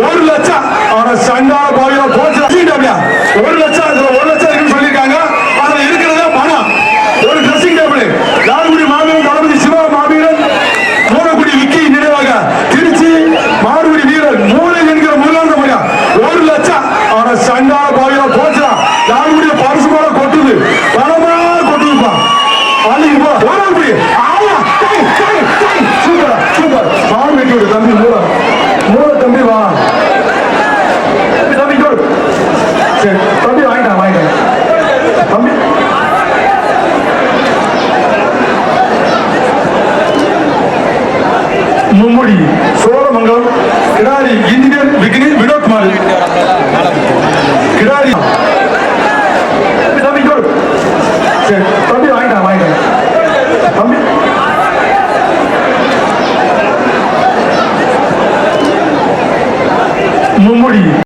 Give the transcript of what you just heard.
1 லட்சம் அவன சண்டா பாவியா போச்சு 1 லட்சம் 1 லட்சம் இருக்குன்னு சொல்லியிருக்காங்க. அதுல இருக்கிறதே பணம். ஒரு ட்ரெஸ்ஸிங் டேபிள் லால்குடி மாவீரன் தளபதி சிவா மாவீரன் மூலக்குடி விக்கி நினைவாக திருச்சி மாடுகுடி வீரர் மூளை என்கிற முருகானந்த மரியா 1 லட்சம் அவன சண்டா பாவியா போச்சு. லால்குடிய பரிசு போல கொட்டுது, பணமா கொட்டுதுப்பா. அன்னைக்கு போ ஓரங்குடி சூப்பர் சூப்பர் மாடு வெட்டி விடு தம்பி. மூல தம்பி வா தம்பி கொடு. சரி தம்பி வாங்கிட்டேன் தம்பி. மும்முடி சோழமங்கலம் கிடாரி இன்ஜினியர் வினோத்குமார் கிடாரி